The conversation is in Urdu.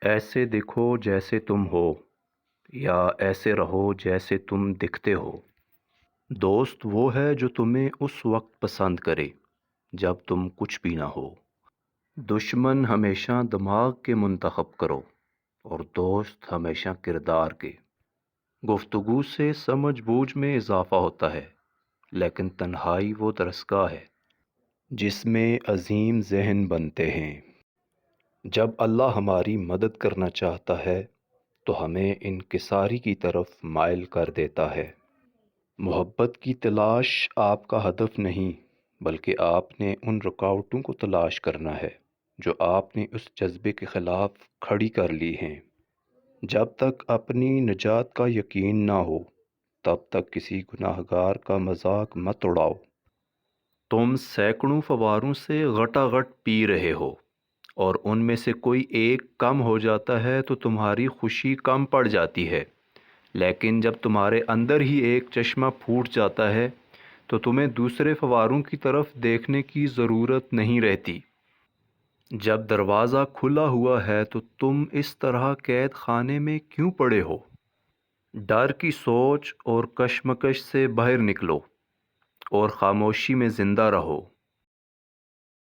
ایسے دکھو جیسے تم ہو یا ایسے رہو جیسے تم دکھتے ہو۔ دوست وہ ہے جو تمہیں اس وقت پسند کرے جب تم کچھ بھی نہ ہو۔ دشمن ہمیشہ دماغ کے منتخب کرو اور دوست ہمیشہ کردار کے۔ گفتگو سے سمجھ بوجھ میں اضافہ ہوتا ہے، لیکن تنہائی وہ درسگاہ ہے جس میں عظیم ذہن بنتے ہیں۔ جب اللہ ہماری مدد کرنا چاہتا ہے تو ہمیں انکساری کی طرف مائل کر دیتا ہے۔ محبت کی تلاش آپ کا ہدف نہیں، بلکہ آپ نے ان رکاوٹوں کو تلاش کرنا ہے جو آپ نے اس جذبے کے خلاف کھڑی کر لی ہیں۔ جب تک اپنی نجات کا یقین نہ ہو تب تک کسی گناہ گار کا مذاق مت اڑاؤ۔ تم سینکڑوں فواروں سے غٹا غٹ پی رہے ہو اور ان میں سے کوئی ایک کم ہو جاتا ہے تو تمہاری خوشی کم پڑ جاتی ہے، لیکن جب تمہارے اندر ہی ایک چشمہ پھوٹ جاتا ہے تو تمہیں دوسرے فواروں کی طرف دیکھنے کی ضرورت نہیں رہتی۔ جب دروازہ کھلا ہوا ہے تو تم اس طرح قید خانے میں کیوں پڑے ہو؟ ڈر کی سوچ اور کشمکش سے باہر نکلو اور خاموشی میں زندہ رہو۔